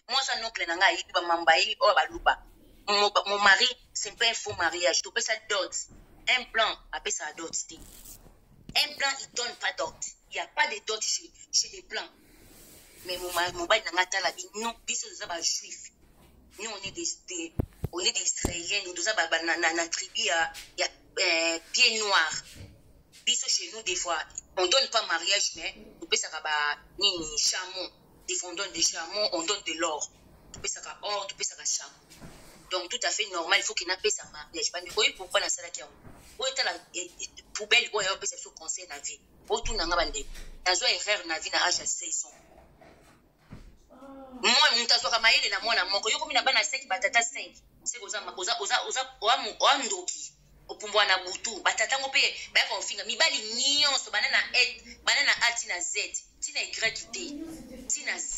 Moi, ça non, mon mari, c'est pas un faux mariage. Tu peux ça dot. Un blanc, appelle ça dot. Un blanc, il donne pas dot. Il n'y a pas de dot chez les blancs. Mais mon mari, non, nous sommes juifs. Nous, on est des Israéliens. Nous sommes dans tribu, il y a pieds noirs. Chez nous, des fois, on ne donne pas mariage, mais on peut ça ni chameau. Des fois, on donne des chameaux, on donne de l'or. Tu peux ça or, tu peux ça chameau. Donc, tout à fait normal, il faut qu'il n'ait pas sa mariage. Oui, pourquoi dans ça qui a oui, tu as la poubelle, oui, on peut se conseiller la vie. Oui, tout n'a pas de dans une erreur, na vie, na âge à 16 ans. Moi, mon tasso kamaye de la moi na mon ko yokomi na bana 5 batata 5. C'est oza ndoki. Opumbwa na butu batata ngope ba ko finga mibali nyonso banana A tina Z tina Y tina Z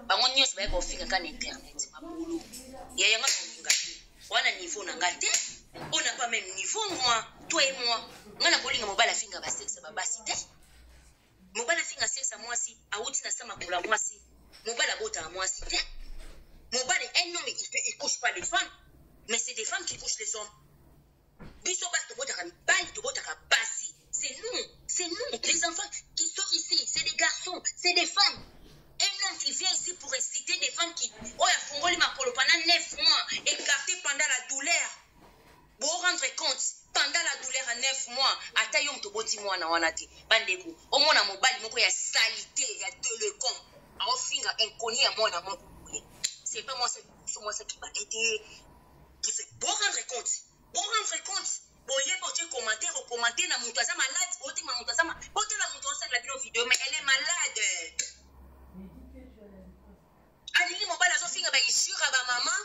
bango nyonso ba ko finga kan internet mabulu ya yanga finga wana niveau na ngate on n'a pas même niveau moi toi et moi ngana kolinga mobala finga ba sexe ba basite mobala finga sexe moi si auti na sama kula moi si mobala bota moi si mobala un homme il couche pas les femmes. Mais c'est des femmes qui couchent les hommes. C'est nous, les enfants qui sont ici, c'est des garçons, c'est des femmes. Un homme qui vient ici pour inciter des femmes qui ont fongoli ma polo pendant 9 mois, écartées pendant la douleur. Pour rendre compte, pendant la douleur à 9 mois, à taillon to boti mois na wanati, bandeko, au moins na mobali moko ya salité, ya télécom, à finga inconnu à moi na mon. C'est pas moi, c'est moi qui m'a aidé. Pour rendre compte, pour y porter commentaire, recommander na moutaza malade, porter ma moutaza, porter la moutaza la vidéo, mais elle est malade. Alini mon bala so finga ba isura ba maman.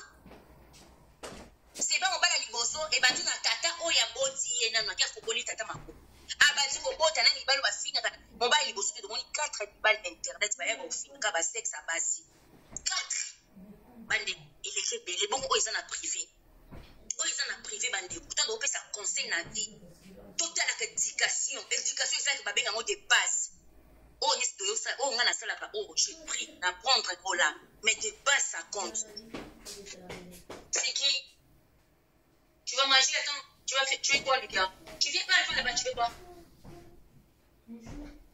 C'est pas mon bala liboso et ba na tata o ya boti na na kia fokoli tata mako. Abati ko bota na libalo ba finga kana. Mon bala liboso de moni 4 balles internet ba ya ba finga ba sexe à basi. 4 bande il écrit les bons o ils en a privé. Ils en a privé bande pourtant on peut ça conseil na vie totale éducation ça que ba benga mo de base oh ni ça oh ngana sala ka oh j'ai pris d'apprendre là mais de base ça compte c'est qui tu vas manger attends tu es quoi Lucas tu viens pas là-bas tu fais quoi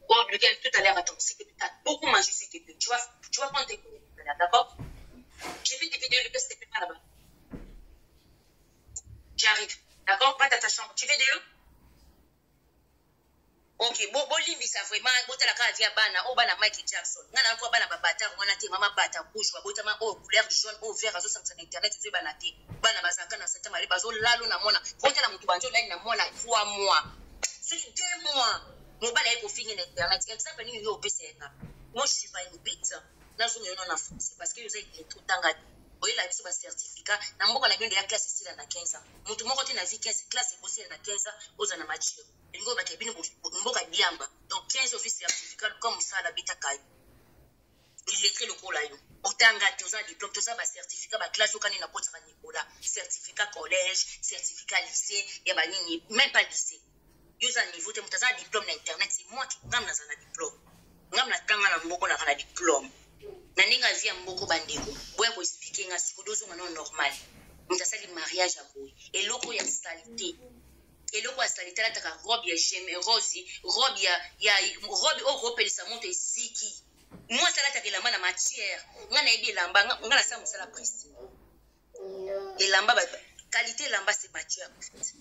oh Lucas tout à l'heure attends c'est que tu as beaucoup mangé c'est que tu vas prendre tes cours d'accord j'ai vu des vidéos Lucas c'était pas là-bas. J'arrive. D'accord? Va dans ta chambre. Tu veux de l'eau? Ok. Bon, limbi ça vraiment. Bon, t'as la carte via bana. Oh, bana Michael Jackson. Nana quoi bana babata. On a été maman bata rouge. Bon, t'as ma oh couleur jaune. Oh vert. Azo sur internet. Tu sais bana té. Bana bazaka na senta mari. Bazo lalo na mona. Bon, t'as la mutu banjo là na mona 3 mois. C'est 2 mois. Mon bala est au fin internet. Exemple ni yo PC na. Moi je suis pas une bête. Là je ne non en France parce que vous êtes tout tanga. Oui, là, c'est un certificat. Dans mon cas, la classe ici, là, 15 ans. Mon tout le monde a 15 classes, aussi, là, 15 ans, aux en matière. Il y a bien. Donc, 15 offices certificats, comme ça, la bêta caille. Il écrit le cours là. Autant de diplôme, tout ça, certificat, classe, au canina, Nicolas. Certificat collège, certificat lycée, il y a même pas lycée. Il y a un niveau, tu as un diplôme d'internet, c'est moi qui gagne dans un diplôme. Ngam na tanga na mboko na kana diplôme. Na ninga via mboko bandeko. Boya ko expliquer nga sikudozo mano normal. Mtasali mariage a boy. Eloko ya salité. Eloko ya salité la taka robe ya gemme rose, robe ya robe o robe sa monte ziki. Moi ça la taka la mana matière. Nga na ebi lamba nga la sa musala presti. Et lamba ba qualité lamba c'est matière en fait.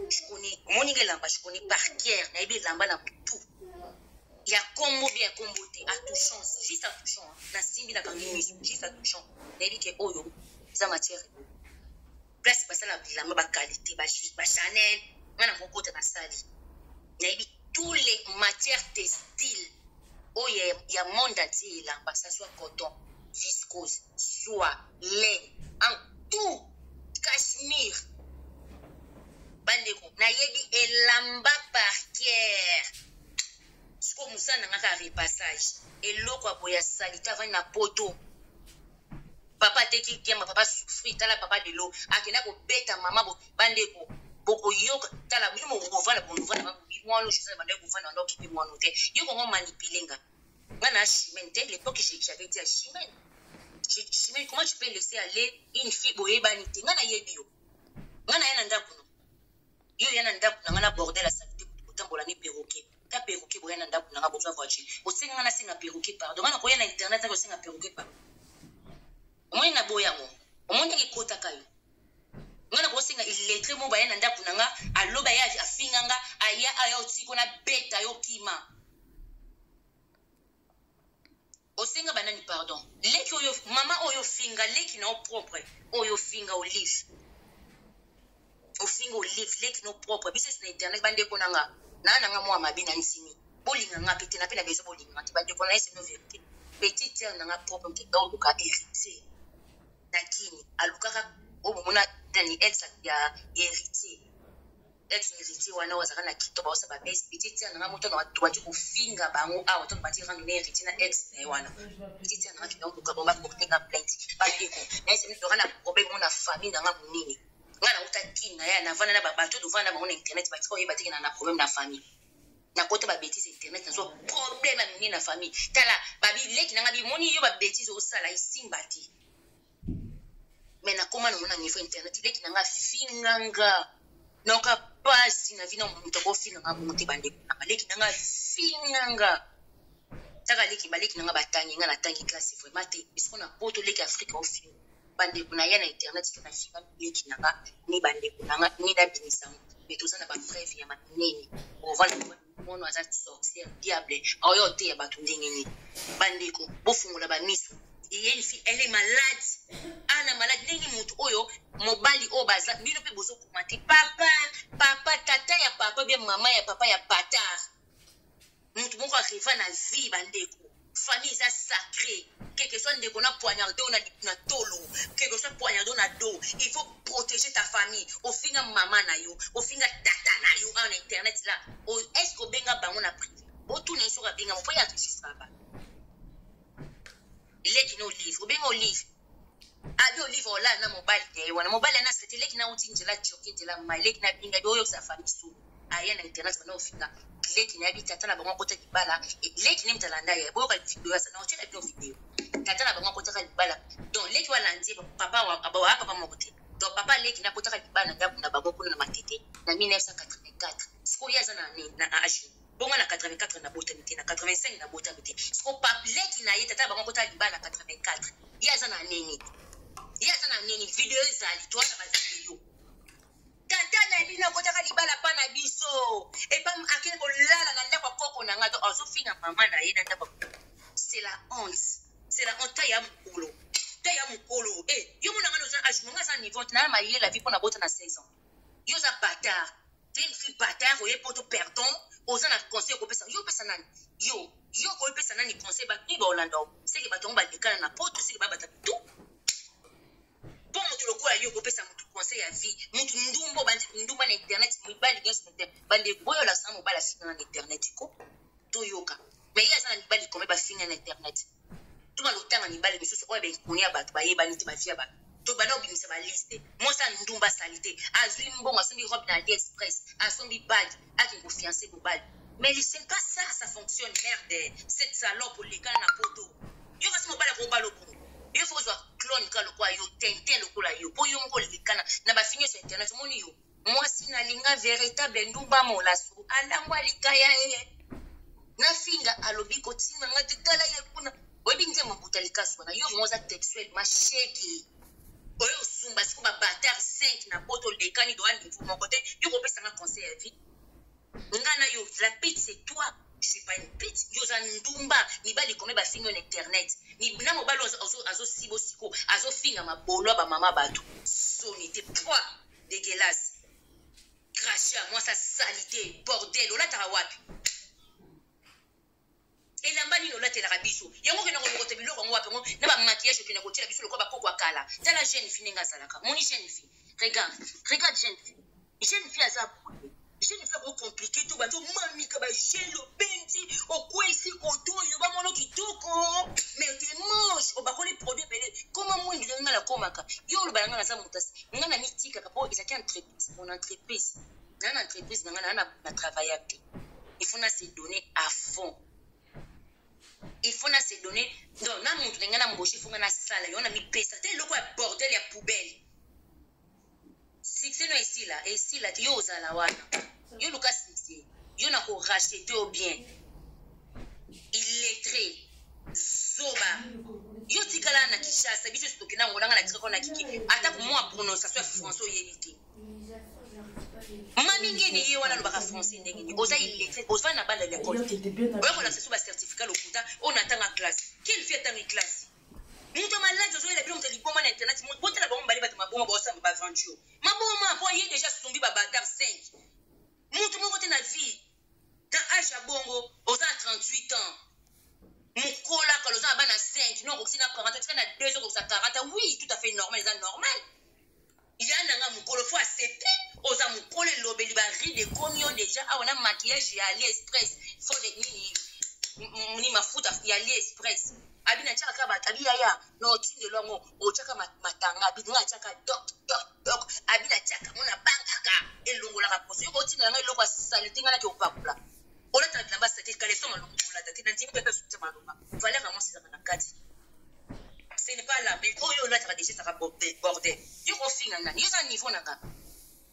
Je connais moninga lamba, je connais par cœur, na ebi lamba na tout. Il y a combo bien comboté à touchant, juste à touchant. Na simbi na kangi juste à touchant. N'ebi ke oyo, ça matière. Place pas ça la ma qualité, ba Chanel, ngana kokota na sali. N'ebi tous les matières textiles. Oh il y a monde entier là, ça soit coton, viscose, soie, laine, en tout, cachemire. Bandeko, na yebi elamba par cœur. Comme ça n'a pas repassage et l'eau quoi pour y saliter avant na poto papa te qui ma papa souffrir tala papa de l'eau akena ko beta mama bo bandeko boko yo tala bimo ko vana bo vana moi je sais pas ko vana ndo ki mo note yo ko manipulenga Ngana Chimène, dès l'époque, j'avais dit à Chimène. Chimène, comment tu peux laisser aller une fille boye banité? Ngana yebio. Ngana yana ndakuno. Yo yana ndakuno ngana bordel la saleté pour tambola ni perroquet. Ta perroquet boye yana ndakuno ngana besoin voiture. Osenga ngana singa perroquet pardon. Ngana koya na internet ngana singa perroquet pardon. Omoni na boya mo. Omoni ke kota kayo. Ngana kosenga illettré mo bayana ndakuno nga aloba ya afinga nga aya ayo tsiko na beta yo kima. Osenga banani pardon. Leki oyo mama oyo finga leki na propre. Oyo finga olive. Ofinga olive leki no propre. Business na internet bande konanga. Na nanga mo amabina nsimi. Bolinga nga pete na pena bezo bolinga. Bande konanga c'est no vérité. Petite sœur nanga propre ke donc ka héritier. Nakini alukaka omona dani ex ya héritier. Ex héritier wana wazaka na kito ba osaba base petite sœur nanga moto na watu kufinga bango awa to bati rando na héritier na ex na wana. Petite sœur nanga ki donc ka bomba porter nga plainte. Bande ko. Na c'est no na problème na famille nanga munini. Ngana utakina ya navana na babato duvana ba on internet ba tiko yeba tikina na problème na famille. Na kote ba bêtise internet na so problème na munini na famille. Tala babi leki nanga bi moni yo ba bêtise o sala isimbati. Mais na koma na niveau internet leki nanga finganga. Noka pasi na vina mutu ko finganga mutu bande na leki nanga finganga. Taka leki baleki nanga batangi ngana tangi classe vraiment te. Est-ce na poto leki Afrique au film. Bande kuna ya na internet kana finga leki nanga ni bande kuna ni da binisa. Mais tout ça na ba preuve ya manene. On va mono aza sorcière diable. Oyo te ya batu ndengeni. Bande ko bofungula ba miso. Elle est malade. Ana malade nengi mutu oyo mobali o baza bino pe bozo komati papa tata ya papa bien mama ya papa ya bâtard. Mutu moko arriva na vie bandeko. Famille ça sacré. Quelque soit ndeko na poignardé na tolo, quelque soit poignardé na dos. Il faut protéger ta famille. Au finga maman na yo, au finga tata na yo en internet là. Est-ce que benga bango na privé? Bo tout ne sera benga mo pa ya enregistra ba. Leki no livre, benga olive. Abi olive ola na mobile de wana mobile na c'était leki na utinjela chokinje la maleki na binga doyo sa famille su. Aya na internet na ofinga. Leki na bi tata na bango kota kibala. Leki ni mtalanda ya boka video sa na ochela video. Tata na bango kota kibala. Donc leki wala nzie papa wa abawa hapa kama kote. Donc papa leki na kota kibala na kuna bango kuna na matete na 1984. Siko yaza na ashi. Bonga na 84 na bota miti na 85 na bota miti. Siko papa leki na yeta tata bango kota kibala na 84. Yaza na nini? Yaza na nini video zali to na video. Tata na bina kota kalibala pa na biso. Et pas akene ko lala na ndako koko na ngato azo finga mama na yena ndako. C'est la honte. C'est la honte ya mukolo. Ta ya mukolo. Eh, yo mona ngano za ajmonga za niveau na ma yela vie pona bota na 16 ans. Yo za bâtard. T'es une fille bâtard oye poto perdon. Oza na conseil ko pesa. Yo pesa nani? Yo ko pesa nani conseil ba ni ba Orlando. C'est que ba tomba dekana na poto c'est que ba bata tout. Pour mutu lokola yo ko pesa mutu conseil ya vie. Mutu ndumbo bandi ndumba na internet mibali gens internet. Bande boyo la sama mobala singa na internet ko. To yoka. Mais il y a ça mibali comme ba singa na internet. Tout le temps mibali misusu ko be kunia ba ba yeba niti ba fia ba. To bana obimisa ba liste. Moi ça ndumba salité. Azwi mbongo asombi robe na AliExpress, asombi bag, aki ko fiancé ko bag. Mais c'est pas ça ça fonctionne merde. Cette salope pour les gars na poto. Yo kasi mobala ko balo ko. Il faut voir clone quand le quoi yo tenten le kola yo po yo ngo likana na ba finir sur internet moni yo moi si na linga véritable ndumba mo la su ala ngwa likaya na finga alobi ko tima ngati tala ye kuna webi nje mbuta likaso na yo ngoza textuel mashegi oyo sumba siku ba bâtard 5 na poto lekani do andi vous mon côté yo ko pesa na conseil à vie ngana yo la pite c'est toi. Je suis pas une pute. Yo za ndumba ni bali comme ba fingo internet. Ni na mobalo azo sibo siko azo finga mabolo ba mama batu. Sonité toi dégueulasse. Crachat, moi ça salité, bordel, ola tara wapi. Et la mani ola tela rabiso. Yango kena ko kote biloko ngo wapi ngo na ba maquillage kena ko tela biso lokwa ba kokwa kala. Tala jeune fille nga salaka. Moni jeune fille. Regarde jeune fille. Jeune fille azabu. Je ne fais pas compliqué tout bateau mami ka ba jelo benti o kwesi koto yo ba mono kitoko mais t'es moche o ba ko les produits belé comment moi ngi ngala komaka yo lo ba ngala sa mutasi ngana mitika ka po izaki entreprise mon entreprise na entreprise ngana na travailler il faut na se donner à fond il faut se donner donc na muntu ngana mboshi funga na sala yona mi pesa te loko ya bordel ya poubelle succès no ici là yo zala wana yo luka succès yo na ko racheter au bien illettré zoba yo tikala na Kishasa biso stoki na ngolanga na tikako na kiki ata ko mo prononciation français yebite mami ngeni ye wana lobaka français ndenge ni oza illettré oza na bala l'école oya ko la sesu ba certificat lokuta on attend en classe quelle fait attend en classe muto malade ozo ela bilongo liboma na internet muto botela bomba bali bato maboma bosa ba venture maboma po ye déjà sumbi ba batar 5 muto moko te na vie dans âge bongo oza 38 ans mukola ka loza bana 5 non kokina 40 tu na 2 ans ça 40 oui tout à fait normal c'est normal il y a nanga mukolo faut accepter oza mukolo lobeli ba ride communion déjà a on a maquillage ya AliExpress faut de ni mafuta ya AliExpress abina chaka kaba tabia ya no tinde longo o chaka matanga abina chaka dok abina chaka mona bangaka elongola ka poso yo tinde nga eloko salite ngana ke opakula ola tanda ba sate kale soma longola tati na ndimi pepe sutte malonga fallait vraiment c'est na kati ce n'est pas là mais oyo la tradition ça bordel yo ko finga na yo za niveau nanga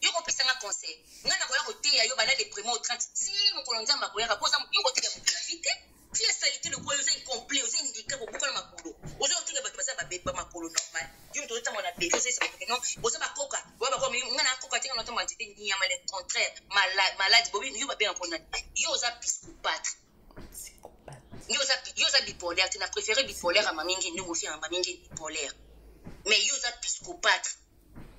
yo ko pesa nga conseil ngana ko ya ko teya yo bana les primo 30 si mo ko lonza maboya ka posa yo ko teya mo la vite fi salité le ko yo za incomplet yo za indiquer ko bukola makolo ozo otinga bato basa ba makolo normal yo mto tama na bébé c'est ça non ozo ba koka wa ba ko ngana koka tinga no tama ndite ni ama le contraire malade bobi yo ba bien ko na yo za psychopathe yo za bipolaire tu n'as préféré bipolaire à mamingi nous fi à mamingi bipolaire mais yo za psychopathe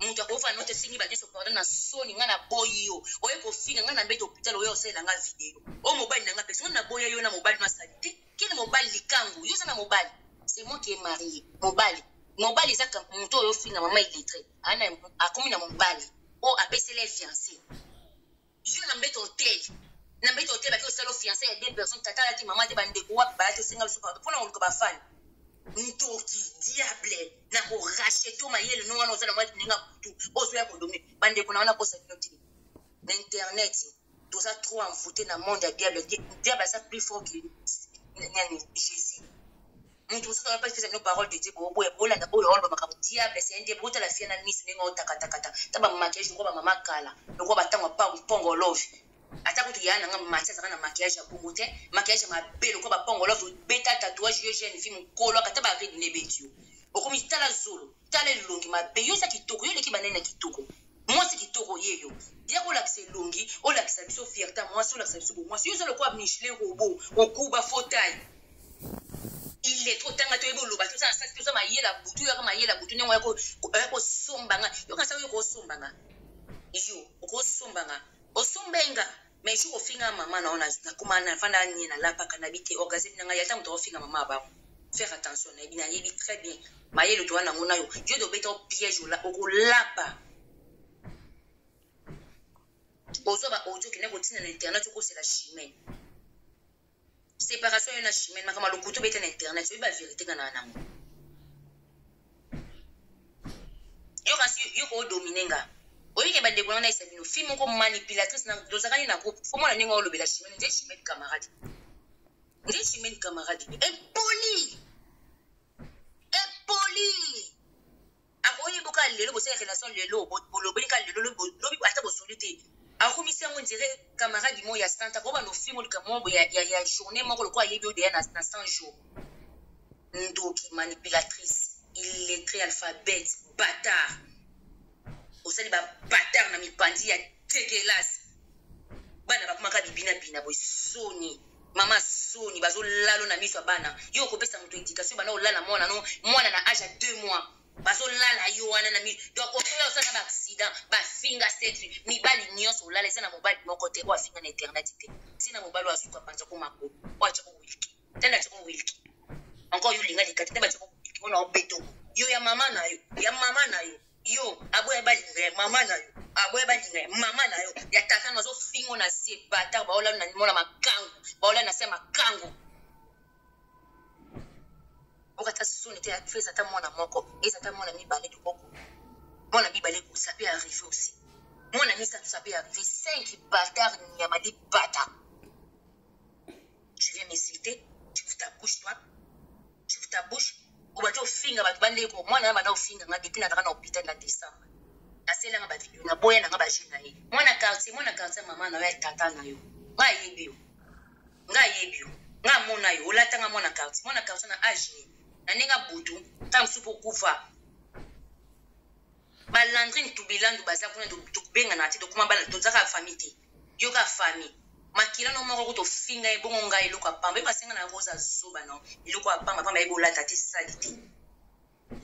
mutu akofa note singi ba jeso pardon na soni ngana boyo oye ko finga ngana mbeto hôpital oyo osela nga video o mobile nanga pesa ngana boyo yo na mobile na salite quel mobile likangu yo na mobile c'est moi qui est marié mobile ça comme mutu oyo finga mama illettré ana akomi na mobile o apese les fiancés yo na mbeto hotel ba ko selo fiancé ya deux personnes tata la ti mama te bande ko wa ba te singa so pardon pona on ko ba fan ntoki diable na ko racheter ma yele no wana ozala mwati ninga kutu ozo ya kondomne bande kuna wana kosa binoti na internet tout ça trop envoûté na monde ya diable ça plus fort que Jésus mutu ça pas fait nos paroles de Dieu bo bola na boyo on ba makabu diable c'est un diable bota la fia na misu ninga otakata taba maquillage ko ba mama kala ko ba tangwa pa pongo love ata kutu yana nga maquillage kana maquillage ya bongote maquillage ma belle ko ba pongo love beta tatouage yo jeune fille mukolo kata ba red nebetio okomi tala zolo tala longi ma be yo sa kitoko yo leki banene kitoko moi c'est kitoko yeyo dia ko lakse longi o lakse biso fierté moi so lakse biso moi yo so ko Michelin robot okuba fauteuil il est trop tanga to ebo loba to ça to ça ma yela butu yo ma yela butu nengo ko sombanga yo ka sa yo ko sombanga yo ko sombanga osombenga mais je ofinga mama na ona na kuma na fanda ni na lapa kana bite orgasme nga yata mto ofinga mama ba faire attention na bina yebi très bien mayelo to wana ngona yo je do beta piège la o lapa ozo ba ojo kine ko tina na internet ko c'est la chimène séparation yo na chimène makama lokuto beta na internet yo ba vérité kana na mo yo kasi yo ko dominenga oyi ke bande bona isa bino film ko manipulatrice na dozakani na groupe faut moi ninga olobela chimene nde chimene camarade impoli akoyi boka lelo bo se relation lelo bolobeli ka lelo lobi ata bo solité akomisi yango ndire camarade mo ya santa ko ba no film ka mo ya journée moko lo ko ayebi o de na 100 jours ndoki manipulatrice illettré alphabet bâtard osali ba bâtard na mipandi ya dégueulasse bana bakumaka bina boy soni mama soni bazo lalo na miso bana yo ko pesa muto éducation bana olala mwana na âge à 2 mois bazo lala yo wana na miso donc okoya osala ba accident ba finga sexe mibali nyonso olala sana mobile moko te ko afinga na internet te sina mobile wa suka panza ko mako wacha ko wilki tena cha ko wilki encore yo linga dikate te ba cha ko ona obeto yo ya mama na yo yo aboya balinga mama na yo aboya balinga mama na yo ya tata nazo fingo na se bata baola na mona makango baola na se makango okata soni te afesa ta mona moko eza ta mona mibale du boko mona mibale ko ça peut arriver aussi mona misa ça peut arriver 5 bâtards nyamadi bata je viens me citer ta bouche toi. J'ouvre ta bouche. Ou bato finga bato bande ko mwana na bana finga nga depuis na daka na hôpital na décembre. Na sela nga ba video na boya na nga ba jeune na ye. Mwana quartier maman na ya tata na yo. Nga yebi yo. Nga mona yo olata nga mwana quartier na âge ni. Na nenga butu tam supo kufa. Ba Landrine tubilandu baza kuna to benga na ti to kuma bana to zaka famille. Yo ka famille. Makila no moko to finga e bongo nga eloko apamba e basenga na rosa zoba no eloko apamba pamba e bolata te salite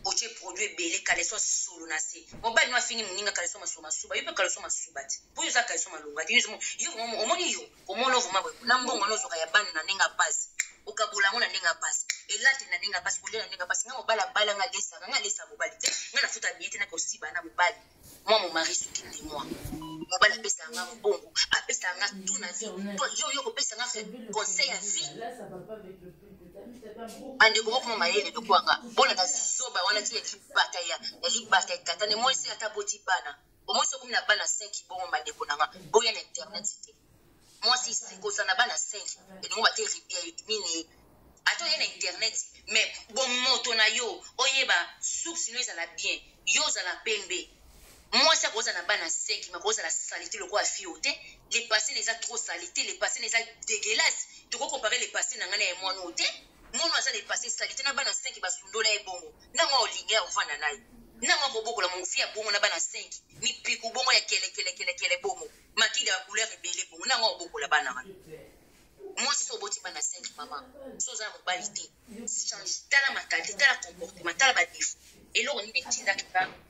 oche produit belé kaleso solo na se mobali no afingi muninga kaleso masoma suba yo pe kaleso masuba ti po yo za kaleso malunga ti yo omoni yo omono vuma bwe na mbongo no zoka ya bani na nenga passe okabula ngona nenga passe elate na nenga passe kulela nenga passe nga mobala bala nga lesa mobali te nga na futa biete na ko siba na mobali moi mon mari soki de moi mobali apesa nga mbongo apesa nga tout na vie yo kopesa nga conseil à vie ande ko kuma mayele to kwanga bona na zoba wana ti libata ya tata ne moi si ata boti bana au moins so kumina bana 5 bongo mandeko nanga boya na internet c'était moi si c'est ko sana bana 5 et donc on va te ribia mini ato na internet mais bon moto na yo oyeba source no ezala bien yo za la pembe. Moi, ça cause un bana sec, ma cause la saleté, le quoi fioté. Les passés n'est pas trop saleté, les passés n'est pas dégueulasse. Tu peux comparer les passés n'a rien moins noté. Moi, ça les passés saleté, n'a bana 5 qui va sous l'eau bon. N'a moi au ligne au fan anaï. N'a moi beaucoup la mon fille a bon n'a bana 5. Mi pico bon ya kele bon. Ma qui de la couleur est belé bon. N'a moi beaucoup la bana. Moi, c'est au boti bana 5 maman. Chose à moralité. Change tala mentalité, tala comportement, tala badif. Et là, on est petit là,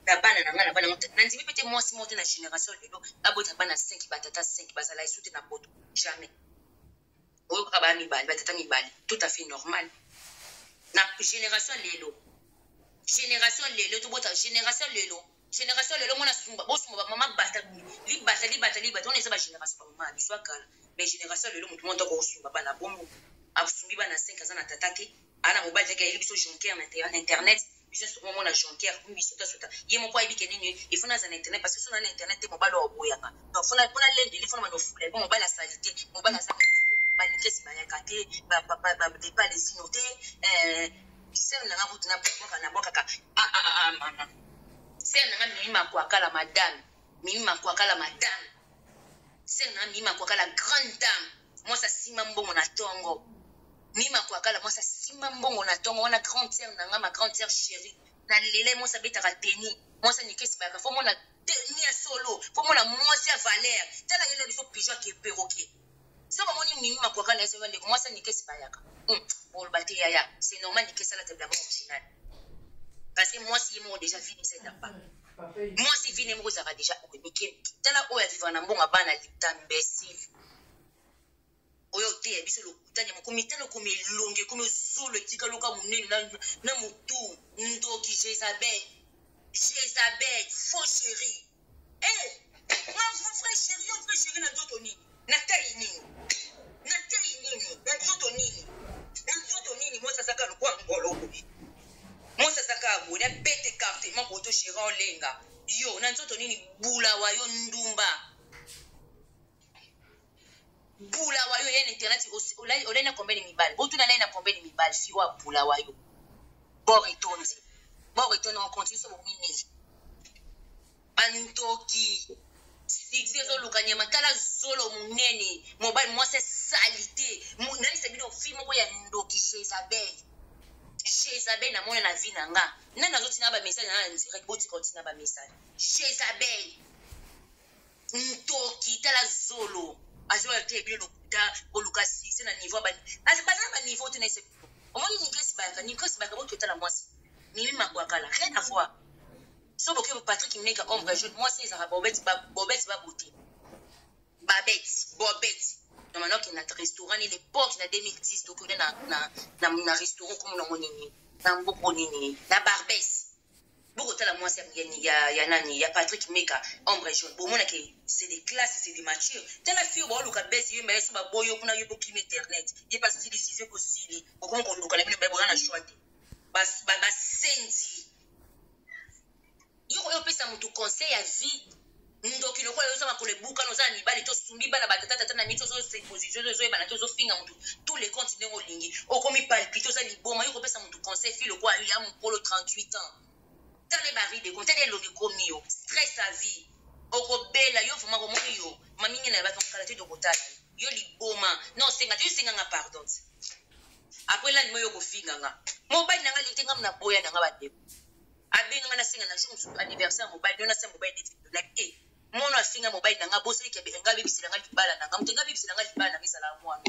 la banane, la banane, nanti peut-être moi si monter la génération de l'eau, la botte banane 5 batata 5 basala et soute na botte jamais. Ou kaba mi bal, batata mi bal, tout à fait normal. Na génération lelo to bota génération lelo mona sumba boss mo mama bata on est ça génération maman bi soit kala mais génération lelo mutu monta ko sumba bana bombo absumbi bana 5 ans na tatake ana mobile take ili biso jonker na internet. Je suis vraiment la jonquière, oui, il mon poids il faut dans internet parce que sur internet c'est mobile au boya. Donc faut na l'un de téléphone mano fou, bon mobile la salité, mobile la salité, ba nikesi ba yakate, ba les sinoté, c'est na ngabutu na boka na boka ka. C'est na mima kwa kala madame. C'est na mima kwa kala grande dame. Moi ça sima mbongo na tongo. Mima kwa kala moi ça sima mbongo na tongo wana grande sœur nanga ma grande sœur chérie na lele moi ça beta teni moi ça nikesi baka faut mona teni ya solo faut mona moi ça valeur tala yele biso pigeon qui perroquet ça va moni mima kwa kala ça vende moi ça nikesi bayaka pour bater yaya c'est normal nikesi la table original parce que moi si moi déjà fini cette pas moi si fini moi ça va déjà okemike tala oya vivre na mbonga bana litambesi oyo te biso lokutanya makomite no comme longue comme zolo tika loka munene na mutu ndoki Jezabel faux chéri ma frère chéri na ndoto nini na tai nini na ndoto nini moi ça saka lokwa ngolo moi ça saka boya bete carte ma koto chéri olenga yo na ndoto nini bula wa yo ndumba bula wayo ya internet olena combien de mibal botu na na combien de mibal fi wa bula wayo bon retourne on continue sur minute antoki sixero lukanya matala zolo munene mobile moi c'est salité nani c'est bino fi moko ya ndoki Jezabel na mona na vie nanga nani azotina ba message na direct boti continue ba message Jezabel ntoki tala zolo azo ya te bilo lokuta olukasi c'est na niveau ba ba niveau tu na se omoni ni kesi ba boto tala mwasi ni mima kwa kala rien à voir so boke Patrick Meka ombre jeune moi c'est ça bobette ba beauté bobette normalement qui na restaurant ni l'époque na 2010 donc on na restaurant comme na monini na mboko nini na Barbès beaucoup tala mwasi ya nani ya Patrick Meka ombre jaune bon mona que c'est des classes c'est des matures tala fille bo luka besi yemba yeso ba boyo kuna yuko kim internet ye pas style si c'est possible okon ko luka na bino ba na choix ba senzi yo pesa mutu conseil à vie ndoki lokola yo sama ko le buka no za mibali to sumbi bana batata tata na mito zo se position zo bana to zo finga mutu tous les continents olingi okomi palpito za liboma yo kopesa mutu conseil fi lokwa ya mukolo 38 ans tale bari de kontele lobi komi yo stress à vie okobela yo fuma ko moni yo mamingi na bato kala te dokotala yo liboma non senga tu senga nga pardon après là mo yo ko finga nga mobile nanga litenga mna boya nanga bade abenga ngana singa na jour anniversaire mobile dona se mobile de like mono afinga mobile nanga bosi ke benga bibisila nga libala nanga mtenga bibisila nga libala nanga sala mwana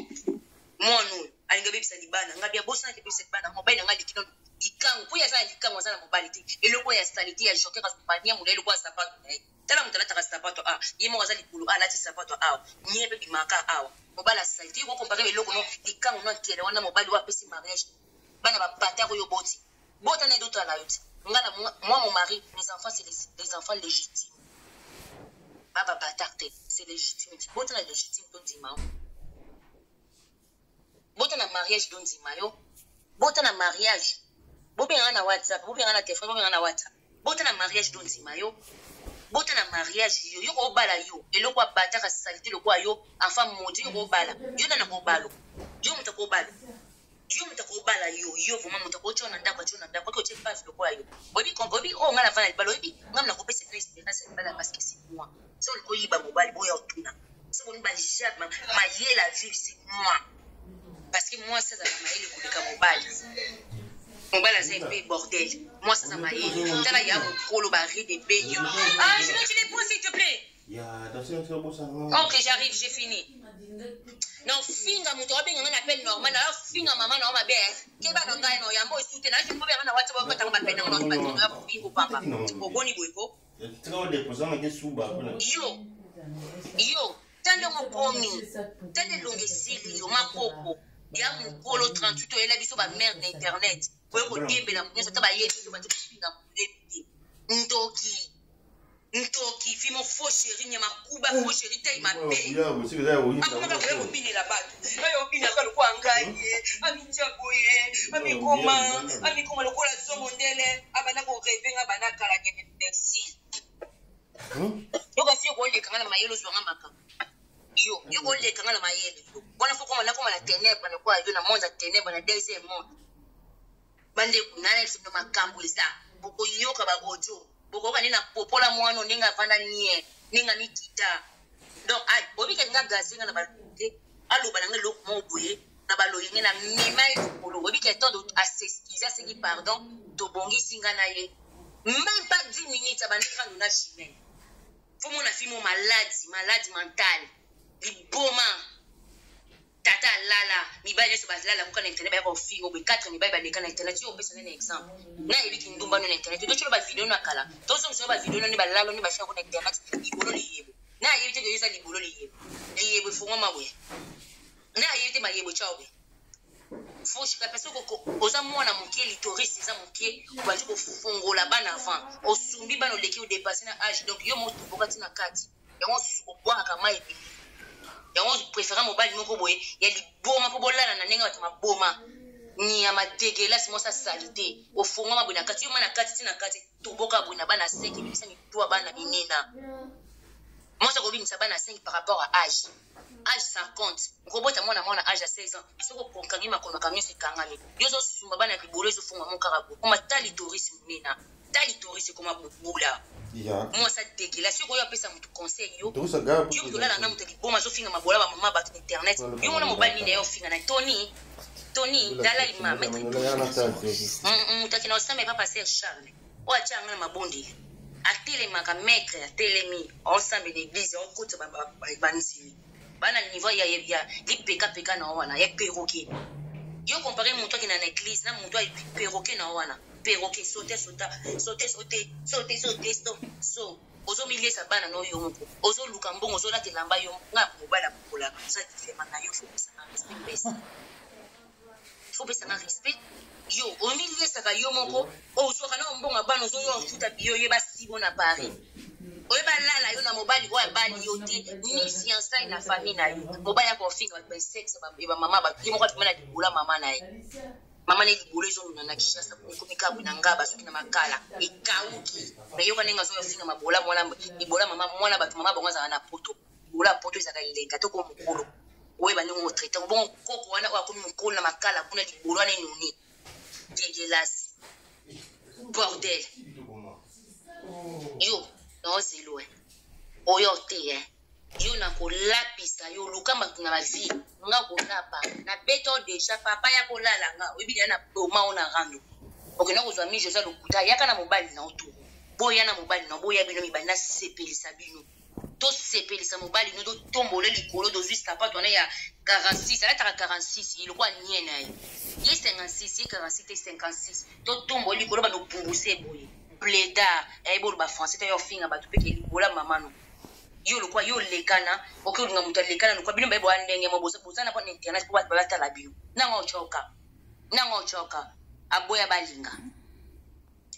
mono alinga bibisa libala nga bia bosi na ke bibisa libala mobile nanga likino ikangu puya za likangu za na mobile ti eloko ya stabilité ya joker ka compagnie modèle kwa sapato tala mutala taka sapato yemo za likulu lati sapato nyebe bimaka mobile stabilité ko comparer eloko no likangu no kele wana mobile wa pesi mariage bana ba patako yo boti bota na d'autres la yote ngana moi mon mari mes enfants c'est des enfants légitimes baba batakte c'est légitime bota na légitime don dima bota na mariage don dima yo bota na mariage bobenga na WhatsApp bobenga na téléphone bobenga na WhatsApp bota na mariage don dima yo bota na mariage yo ko bala yo eloko bataka salité lokwa yo enfant modi yo ko bala yo na ko balo yo mutako balo yo mutako bala yo vraiment mutako chona ndako ko check pass lokwa yo bobi kombobi ngala vana balo bi ngamna ko pesa expérience bala parce que c'est moi so ko yiba mobile boya otuna so boni ba jab ma la vie c'est moi parce que moi ça za maile kulika mobile c'est un peu bordel moi ça za maile tala ya kolo bari de beyo je vais te les points s'il te plaît ok j'arrive j'ai fini non finga muto obenga ngana appel normal na finga mama na mabe ke ba ngai no yambo isute na jimbo bengana WhatsApp ko tanga ba no ba tinga fingo pamba oboni boyko yo tande mo pomi tande longe sili yo makoko ya mukolo 38 to ela biso ba merde na internet boyko dembela munyeso taba yetu to ba tinga ntoki fimo fo chéri nyama kuba fo chéri tay mabe akuna ko bini la bato ayo bini akalo ko angaye amichaboye amikoma lokola somo ndele abana ko revenga bana kala ngene merci yoka fi ko le kangala mayelo zwanga maka yo ko le kangala mayelo bona fo koma na koma la ténèbres na kwa yo na monde ténèbres na deuxième monde bande kunana sindo makambo isa boko yoka babojo boko ka nina popola mwana ninga vanda nie ninga nikita donc obika nga gazinga na balute alo bananga lo mo boye na balo yenge na mimai polo obika temps de assexcuser c'est qui pardon to bongi singa na ye même pas 10 minutes abanika na chimene faut mon afimo malade mentale liboma tata lala mibali so bazala ko na internet ba ko fingo be 4 mibali ba dekana internet yo pesa na exemple na ibiki ndumba no na internet to chilo ba video na kala to so ba video no ni balalo ni ba shako na internet ibolo liyebo na yibite ke yisa libolo liyebo fungo mawe na yibite mayebo chawe faut que parce que oza mwana mokie litoriste za mokie ba ko fungola bana avant osumbi bana leki o dépasser na âge donc yo mo bokati na kati yango suko bwa kama ibi yango préférant mobile moko boye ya liboma po bolala na nenga bato maboma ni ya mategela simo sa salite ofunga mabona kati yo mana kati tina kati toboka bona bana 5 bibisa ni toi bana minena moi ça kobini sa bana 5 par rapport à âge 50 ngobota mwana âge à 16 ans soko konkangi makono kamyo se kangami yo zo sumba bana libolo zo funga mon karabo kuma tali tourisme mina tali tourisme kuma bubula moi ça dégueulasse yo apesa mutu conseil yo yo la na mutu liboma zo finga mabola ba mama ba internet yo mona mobile ni yo finga na Tony dala lima maître mutaki na osame pas passer Charles o achanga na mabondi atele maka maître atelemi ensemble l'église on côté ba banzi bana niveau ya lipeka na wana ya perroquet yo comparer mutu ki na église na mutu ya perroquet na wana perroquet sauter so ozo milie sa bana no yo moko ozo luka mbongo ozo la telamba yo nga mobala pola ça fait mana yo faut pesa na respect yo o milie sa ka yo moko ozo kana mbongo bana ozo yo futa biyo ye basi bona Paris oye ba lala yo na mobali ko bani yo te ni fiancé na famille na yo mobali ko finga ba sexe ba mama ba kimo ko tumana dibula mama na ye mama ne libolo ezo nuna na kishasa kumika buna ngaba soki na makala ekauki na yoka nenga zo yofinga mabola mwana ibola mwana batu mama bongo za na poto bola poto ezaka ilenga to ko mukolo oye bani ngo traiter bon koko wana wa kunu mukolo na makala kuna libolo ane nuni dégueulasse bordel yo no zelo oyo te yo na kolapisa yo lukamba tuna bazi nga kolapa na beto deja papa ya kolala nga oyibi na boma ona rando okena kozwa mi Joseph lokuta yaka na mobali na otu boya na mobali na boya bino mibali na sepelisa bino to sepelisa mobali no to tombole likolo do juste pas donner ya 46 ala ta 46 il kwa niena ye 56 ye 46 56 to tombole likolo ba no pumbuse boye bleda ebo ba français ta yo finga ba to peke likola mamano yo lokwa yo lekana okulunga mutu lekana lokwa bino bebo andenge mobosa bosana pa internet kwa balata la bino nanga ochoka aboya balinga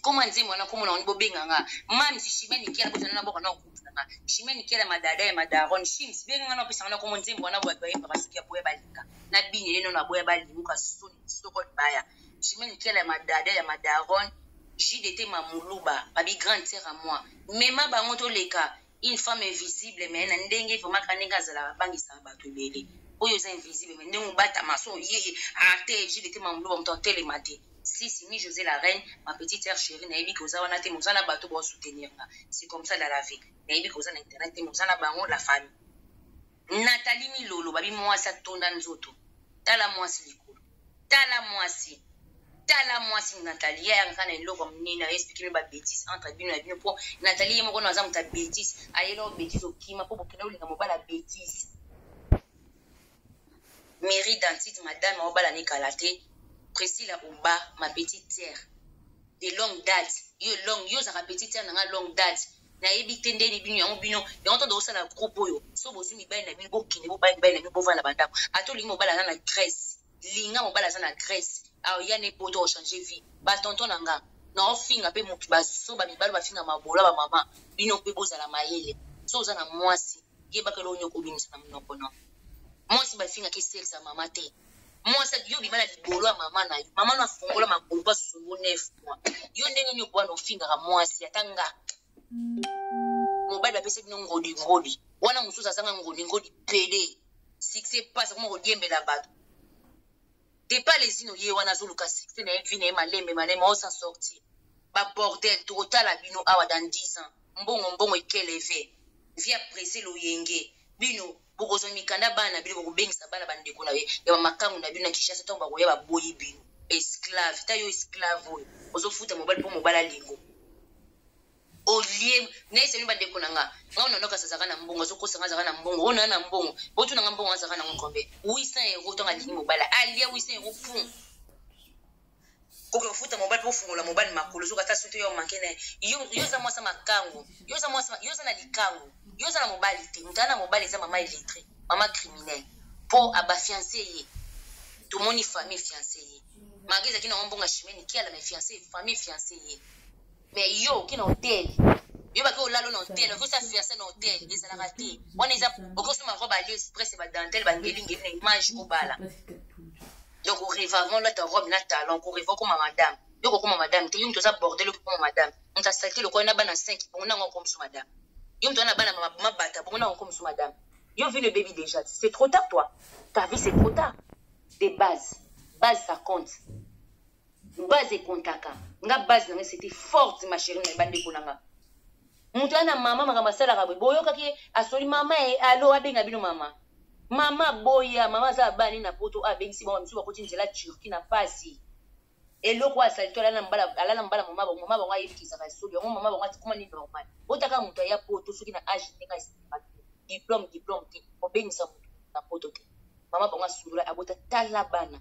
koma nzimo na komo na onibo benga nga mami si shimeni kiela bosana na boka na okutana shimeni kiela madada ya madaron shims benga na opisa na komo nzimo na bwa yemba basiki aboya balinga na bini leno na aboya balinga soni soko baya shimeni kiela madada ya madaron JDT mamuluba babi grande sœur à moi mema bango to leka une femme invisible mais na ndenge vraiment kanenga zala bangisa bato bele oyo za invisible mais ndenge bata maso ye ate JDT mamuluba mtotele mate si mi José la reine ma petite sœur chérie na ebi koza wana te mozana bato bo soutenir nga c'est comme ça dans la vie na ebi koza na internet te mozana bango la famille Nathalie Milolo babi mwasi tonda nzoto tala mwasi likolo tala mwasi Nathalie ya ngana eloko mnina expliquer ba bêtises entre bino na bino po Nathalie yemo na zamu ta bêtise ayelo bêtise okima po bokena ulinga mobala bêtise mairie d'Antide madame mobala ni kalate Priscilla Umba ma petite sœur de longue date yo za petite sœur na longue date na ebi tendeli bino yango bino yango to sala groupe oyo so bozu mibali na bino bokine bo bali na bino bovana bandako atoli mobala na Grèce linga mobala na Grèce a ya ne poto changer vie ba tonton nanga na ofinga pe moki ba so ba mibali ba finga mabola ba mama bino pe bozala mayele so za na mwasi yeba ke lo nyoko bino sa mnoko no mwasi ba finga ke selsa mama te mwasi yo bimala libolo ya mama na yo mama na fungola makolo ba sungo 9 mois yo ndenge nyoko bwana ofinga ka mwasi atanga mobali ba pese bino ngodi wana mususa sanga ngodi pede succès passe comme odiembela bato t'es pas les ino ye wana zuluka succès na vine malembe o s'en sortir ba bordel total la bino awa dans 10 ans mbongo ekeleve via presser lo yenge bino bokozo mikanda bana bino bokubengisa bana bandeko na ya makamu na bino na kishasa tomba ko ya ba boyi bino esclave ta yo esclave ozofuta mobali po mobala lingo olie nese ni bandeko nanga ngona noka sazaka na mbongo zokosa ngazaka na mbongo ona na mbongo botu nanga mbongo ngazaka na ngombe 800 € tonga lingi mobala alia 800 € pum koko futa mobali po fungola mobali makolo zoka ta soto yo mankene yo za mwasa makango yo za na likango yo za na mobali te mutana mobali za mama illettré mama criminel po aba fiancé ye to moni famille fiancé ye mageza kina mbonga shimeni kiala na fiancé famille fiancé ye mais yo kina hotel yo ba ko lalo na hotel ko sa fiancé na hotel ezala raté wana eza okoso ma robe ali express ba dentelle ba ngelingi na image ko bala donc on rêve avant la ta robe na talon ko rêve comme madame yo ko comme madame te yo mto za bordel ko comme madame on t'a salté le ko na bana 5 on na comme sous madame yo mto na bana mabata on na comme sous madame yo vu le baby déjà c'est trop tard toi ta vie c'est trop tard des bases ça compte base kontaka nga base na c'était forte ma chérie na bande konanga mutana mama makamba sala kabwe boyoka ki asoli mama alo abenga bino mama boya mama za bani na poto abengisi ba msuba koti nzela Turki na pasi eloko asali tola na mbala alala mbala mama ba yebikisa ka soli ngo mama ba kuma ni normal botaka mutu ya poto soki na age tenga diplôme ti obengisa mutu na poto te mama ba ngasula abota tala bana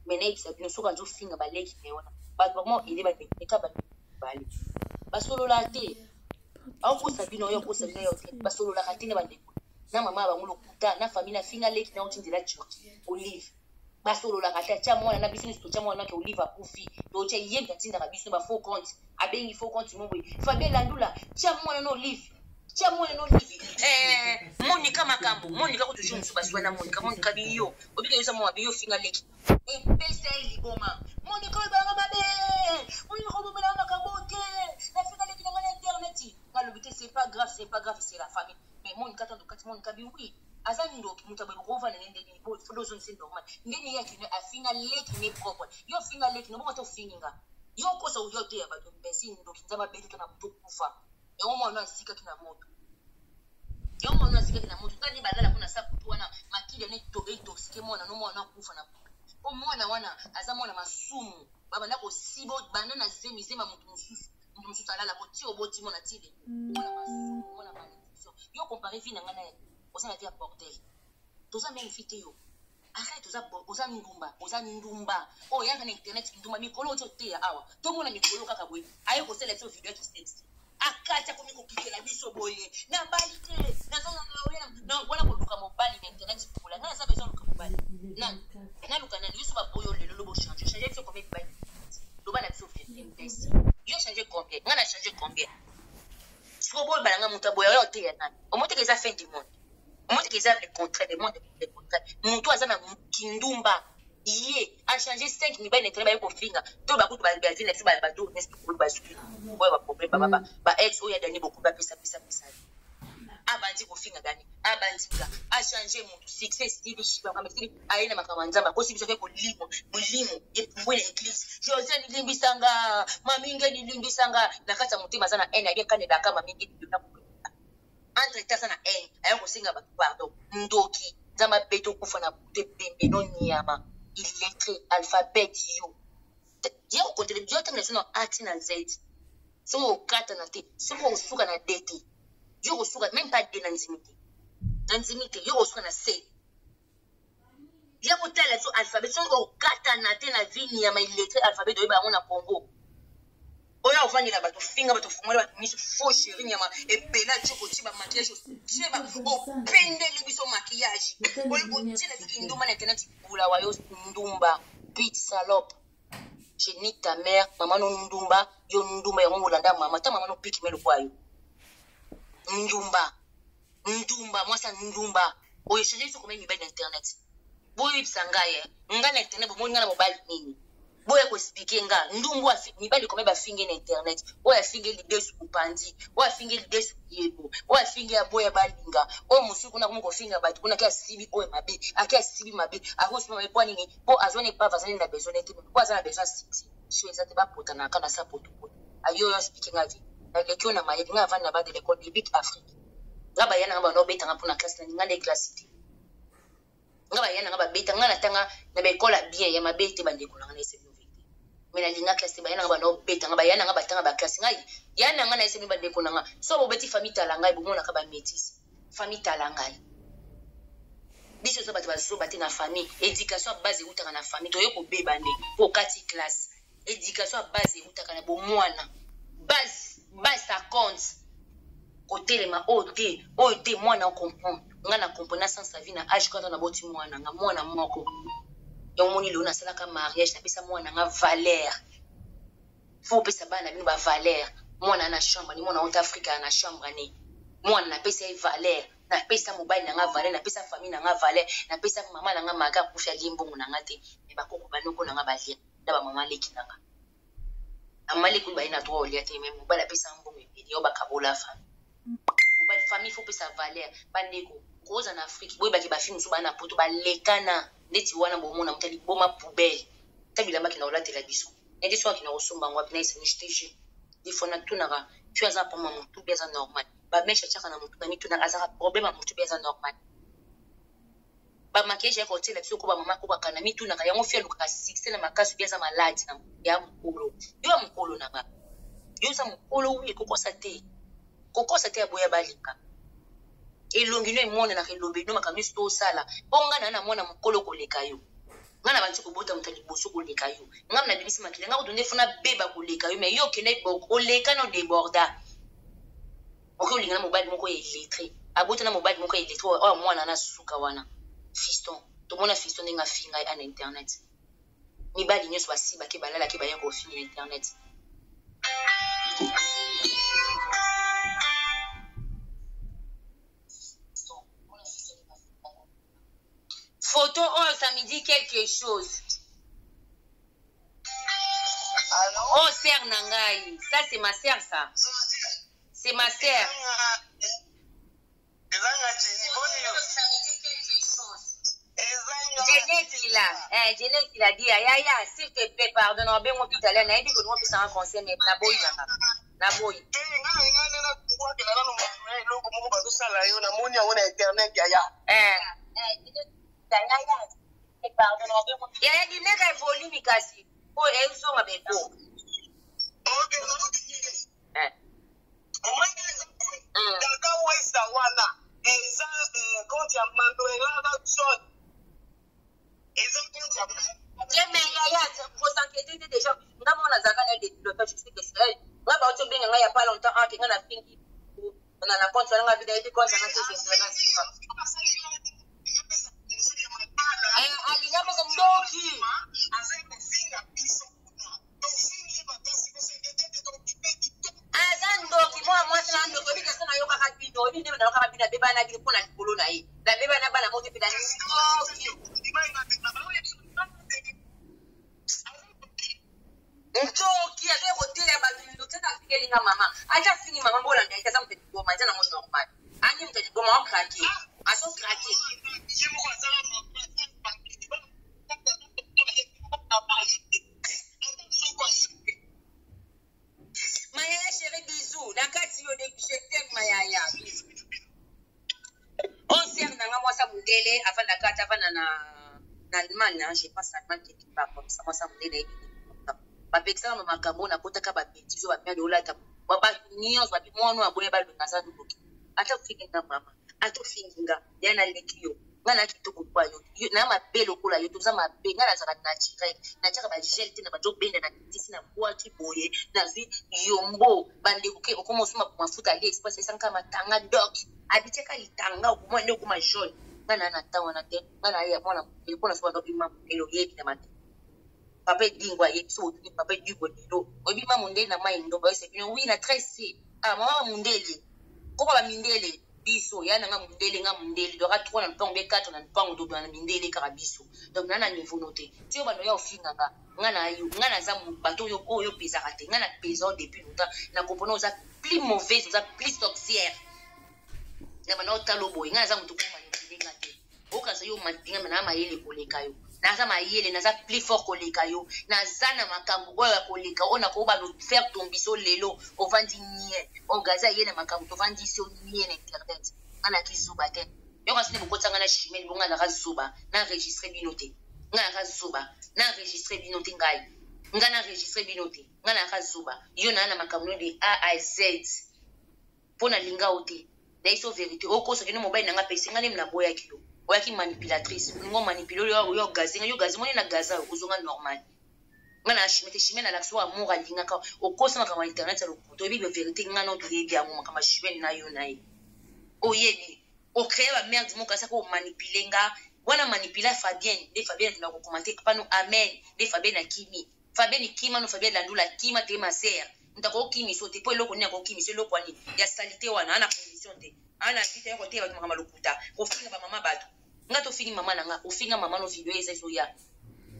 menei sabino soka nzo finga baleki neona but vraiment il est ba teknika ba bali basolola te au ko sabino yo basolola katine ba ndeko na mama ba ngulo kuta na famille na finga leki na utindela Turki Olive basolola kata cha mwana na business to cha mwana ke Olive akufi to cha yemba tinda ka biso ba faux compte abengi faux compte momwe Fabien Landula cha mwana no Olive tia mwana no livi Monica makambo Monica ko toujours musu baswa na Monica biyo obika yosa mo biyo finga leki pesa iliboma Monica ba mabe Monica ko bela makambo te na finga leki na internet ngalobite c'est pas grave c'est la famille mais Monica tant que Monica bi oui azani ndoki mutabe rova na nende ni bo folo zone c'est normal ngeni yake ne afinga leki ne propre yo finga leki no bo to finga yo kosa uyote ya bato pesi ndoki nzama beli kana kufa et au moins on a sika kina moto yo mwana sika kina moto tani bazala kuna sa kutu wana makili ne tobe toxique mwana no mwana kufa na ko mwana wana aza mwana masumu baba ndako sibo banana zema mutu mususu alala ko ti oboti mwana tile mwana masumu mwana malédiction yo comparer vie na ngana osana vie bordel toza même fite yo arrête oza ndumba oh yanga na internet ndumba mikolo te awa to mona mikolo kaka boy ayo ko sele video ki sexy akata komiko kikela biso boye na balite na wala ko luka mobali na internet kula na sa besoin luka mobali na luka na biso ba boyo le lobo changer biso combien de balles lo bana biso fait yo changer combien ngana changer combien siko boy balanga muta boya yo te ya nani omote keza fin du monde omote keza le contrat de monde le contrat mutu azana kindumba Iye a changé 5 ni ba ne treba ko finga to ba kutu ba gazi na ba ba do next ko ba su boy ba problème ba ex o ya dani beaucoup ba pesa abandi ko finga dani abandi ka a changé mon success TV shiba kama kile aina makamanzamba ko sibiso ko mulimo et pour l'église José ni limbisanga maminga ni limbisanga nakata mutima sana ena bien kaneda kama mingi ndio entre temps sana ayo ko singa ba pardon ndoki zama beto kufa na pembe no nyama illettré alphabet yo côté de bio international art na z so okata na te so osuka na dt yo osuka même pas de nanzimite yo osuka na c ya kotala so alphabet so okata na te na vini ya illettré alphabet do ba mona Congo oya ofanye na bato finga bato fumala bato miso fo chéri nyama epela choko chiba maquillage chiba o pende libiso maquillage oyo kotila kinduma na internet kula wayo ndumba pit salope je nique ta mère maman no ndumba yo ndumba ya ngolanda mama ta mama no piki melo kwayo ndumba mwasa ndumba oyo changer so comme mi belle internet boyo psangaye ngana internet bo ngana mobile nini boya ko expliquer nga ndumbu ni bali comme ba finge na internet oya finge li desu kupandi oya finge li desu yebo oya finge ya boya balinga o musuku na kumko finga ba kuna kia sibi oya mabe akia sibi mabe akosi mabe kwa nini po azone pa vazani na besoin ete po azana besoin six cheza te ba potana kana sa potu ayo yo speaking avi na kekyo na maye nga vana ba de l'école de bit Afrique ngaba yana ngaba no beta ngapuna classe na ngande classe ti ngaba yana ngaba beta ngana tanga na be kola bien ya mabete bande ko na ese mena linga classe ba yana ngaba no beta ngaba yana ngaba tanga ba classe ngai yana ngana ese bande ko na so bo beti famille talanga bo mona ka ba métis famille talanga biso so bati so bati na famille éducation base utaka na famille to yoko beba nde po kati classe éducation base utaka na bo mwana base ça compte kotelema ote mwana o comprendre ngana comprendre sans sa vie na âge quand on a boti mwana nga mwana moko yo moni lona sala ka mariage na pesa mwana nga valeur faut pesa bana bino ba valeur mwana na chambre ni mwana en Afrique na chambre ni mwana na pesa e valeur na pesa mobile na nga valeur na pesa famille na nga valeur na pesa mama na nga maka kufya limbongo na nga te me bakoko banoko na nga balia da ba mama leki na nga amali ku baina to olia te me mobile pesa mbongo e yo bakabola fa mobile famille faut pesa valeur bandeko koza na Afrique boy baki ba film so bana poto ba lekana ndeti wana bomona mutali boma poubelle tabila maki na olatela biso ende so akina osomba ngwa pina ise nishiteje difona tunaka tu aza pa mama tout bien normal ba mesha chaka na mutu na mitu na azaka problème mutu bien normal ba makiage ko tela biso ko ba mama ko ba kana mitu na yango fia luka succès na makasu bien malade na ya mukolo na ba yo sa mukolo wi ko kosa te boya balinga elongi no emona na kelombe no makamisi to sala bonga na mwana mukolo ko leka yo ngana bantu ko bota mutali boso ko leka yo ngam na bibisi makile ngako donne funa beba ko leka yo mais yo kene ko leka no déborda oko linga na mobile moko illettré abota na mobile moko illettré o mwana na suka wana fiston to mona fiston nga finga en internet mibali nyoso basiba ke balala ke baye ko finga internet Photo, oh, ça me dit quelque chose. Oh, sœur Nangaï. Ça, c'est ma sœur, ça. C'est ma sœur. Jeanette, il a dit, Aya, s'il te plaît, pardonne, on va tout à l'heure, on a dit que nous puissions un conseil, mais la boy, la boy. Yaya, il n'est qu'à voler, Mikasi. Oh, elles sont avec vous. Déjà, je sais que c'est moi, il n'y a pas longtemps, on a fini. On a la compte, on a vidéo de compte, on a je pense à qui pas comme ça, moi ça me donne ba pekisa no makambo na kotaka ba betizo ba mia dola ta ba nyonso ba bimono abone ba lunasa dukoki ata kufikinga mama ata kufinga yana lekio ngana kitoko kwa yo na mapelo kula yo tuza mabe ngana zaka naturel na chaka ba gel tina ba jo benda na tisi na kwa kiboye na zi yombo bande kuke okomo suma kwa mafuta ali express esanka matanga doc abiteka litanga okomo ndo kuma jaune ngana na tawa na te ngana ya mwana ilikuwa nasoma ndo bima elo yebi na mate papa dingwa yeso papa dugo dilo obima munde na mai ndo ba se bino wi na tresse mama mundele ko ba mindele biso yana nga mundele do ratro na mpango be 4 na mpango do na mindele ka biso donc nana niveau noté tio ba no ya ofinga nga ngana ayu ngana za bato yo oyo pesa kate ngana pesa depuis longtemps na comprendre za plus mauvaise za plus toxique na bana otalo boy ngana za mutu ko manipulé ngate okaza yo manipulé na mayele koleka yo naza mayele naza plus fort koleka yo naza na makambo oyo koleka ona ko ba no faire tombiso lelo ovandi nie ogaza yena makambo to vandi so nie na internet ana kizuba te yo ka sine bokotanga na chimel bonga na kazuba na enregistrer binote ngana kazuba na enregistrer binote ngai ngana enregistrer binote ngana kazuba yo na makambo de A à Z pona linga ote na iso vérité okoso kino mobile nanga pesi ngane mna boya kilo oyaki manipulatrice ngo manipuleur yo gazi moni na gaza uzonga normal ngana chimete na lakso amour alinga ka okosa kama internet alo to bi vérité ngana okiye bia mo kama chimene na yo na ye oyebi o créer ba merde mo kasa ko manipuler nga wana manipuler Fabien na ko commenter pano amen de Fabien na kimi Fabien kima no Fabien landula kima te ma sœur ndako kimi so te po eloko ni ko kimi so eloko ni ya salité wana ana condition te ana kita ko te ba kama lokuta ko finga ba mama bato ngato fini mama nanga ofinga mama no video eza so ya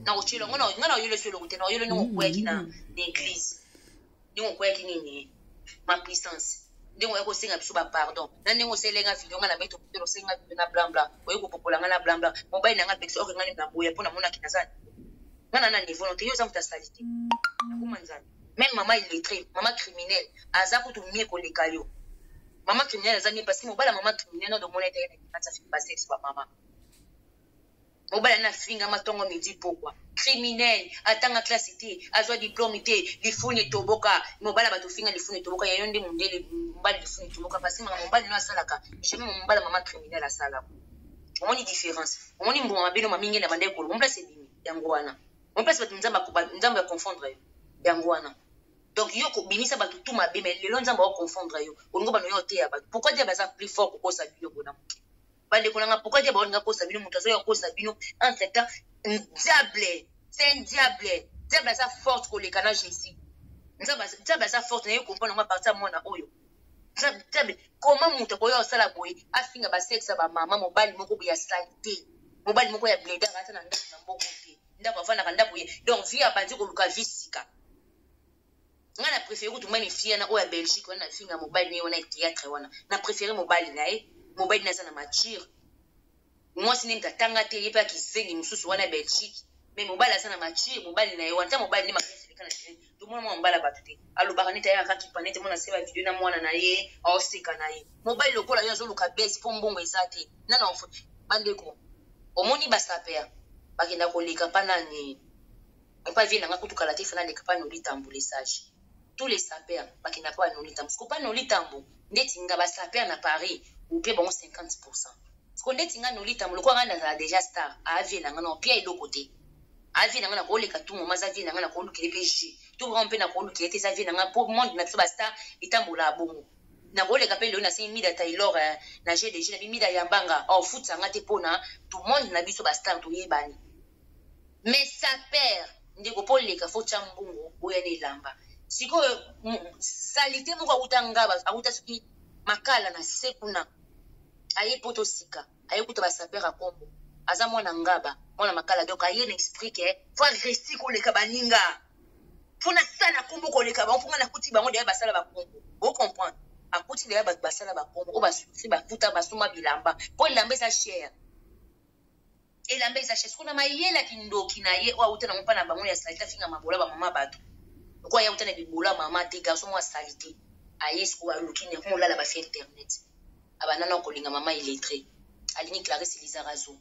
na ochelo ngana yelo so lokuta na yelo no kweki na l'église ndingo kweki nini ma puissance ndingo yako singa biso ba pardon na ndingo selenga video ngana beto pero singa na blambla oyeko popola ngana blambla mobile nanga pexo ko ngani na boya pona mona kinazani ngana na niveau no te yo za muta salité na kumanzani même maman illettrée maman criminelle aza ko tumie ko lekayo maman criminelle azani parce que mobile maman criminelle no do mona ite na tsa fi passer sur maman mobile na finga matongo midi pourquoi criminel atanga classe té azwa diplôme té lifune toboka mobile ba to finga lifune toboka ya yonde mundele mobile lifune toboka parce que mobile no asalaka jamais mobile maman criminel asala omoni différence omoni mbongo mabino mamingi na bande ko mobile c'est bimi yango wana mobile c'est nzamba confondre yango wana donc yo ko binisa ba tout mabe mais lelo nzamba o confondre yo ongo ba no yo té ya ba pourquoi dia ba za plus fort ko sa bino bona bande konanga pourquoi dia ba nga ko sa bino mutazo ya ko sa bino entre temps diable c'est un diable sa force ko le kana Jésus nzaba sa force na yo comprendre nga partir mona oyo diable comment muta ko yo sala boy afinga ba sexe ba mama mobile moko ya salité mobali moko ya bleda ata na ndako na mboko te ndako avandaka ndako ye donc vie abandi koluka vie sika nga na préféré kutu mwa mifia na oyo ya Belgique wana na finga mobali ne wana ya théâtre wana na préféré mobali na ye mobali na aza na mature mwasi nde mtatanga te ye mpe akizengi mosusu wana ya Belgique mais mobali aza na mature mobali na ye wana ta mobali nde makaseleka na tele tomona mwa mobali bato te alobaka nete ayaka kipa nete mona se bavideo na mwana na ye aoseka na ye mobali lokola yo azoluka bese mpo mbongo eza te nana bandeko omoni basapea bakenda koleka mpa nani mpa vie nanga kutukala te fana leka mpa nolitambo lesage tous les sapeurs bakenda mpa nolitambo siko mpa nolitambo ndeti nga basapea na Paris upie bango 50%. Siko ndeti nga nolitambo lokola nga nazala déjà star avie nanga na opia eloko te avie nanga na koleka tu moma za vie nanga na kolukile mpe jus to vraiment mpe na kolukile te za vie nanga mpo monde na biso bastar etambola abongo na koleka mpe leo na se mida Taylor na GDG na bimida ya mbanga ofuta nga te mpona tout monde na biso bastar toyebani mais sapeur ndeko mpo leka fo tya mbongo oya na elamba sikoyo salite moko akuta ngaba akuta soki makala na se kuna aye poto sika aye kuta basapeur akombo aza mwana ngaba mwana makala donc aye na esprit ke fo resti koleka baninga fo na sala kombo koleka bango mpo nga nakuti bango deya basala bakombo ocomprendre akuti deya bato basala bakombo oyo basusi bafuta basoma bilamba mpo elamba eza chere elamba eza chere sikona mayela kindoki na ye oyo auta na mpa na bango ya salite afinga mabola bamama bato oko aya auta na bibola mama te garso mwa salite aye siko aluki ne komolala bafi internet abanana okolinga mama illettré alingi Clarisse Lizarazo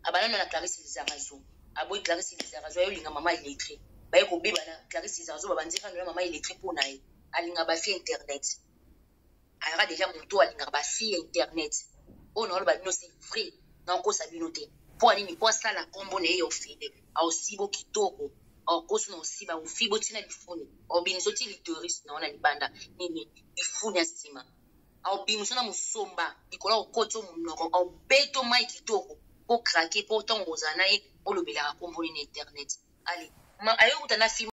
abanana na Clarisse Lizarazo aboyi Clarisse Lizarazo ayo linga mama illettré baye kobeba na Clarisse Lizarazo babanzika no mama illettré mpona ye alinga bafi internet ayaka déjà moto alingaka bafi internet oyo naoloba bino c'est vrai na okosa bino te mpo anini mpo asala kombo na ye ya ofide aosibo kitoko aokosi na osiba ofibo ntina lifuni aobimiso ti litoris na wana libanda nini lifuni ya nsima aobimiso na mosomba likolo akokoti omonoko aobeto mai kitoko mpo krake mpo ntango ozala na ye olobelaka kombo nini na internet ale ayokuta na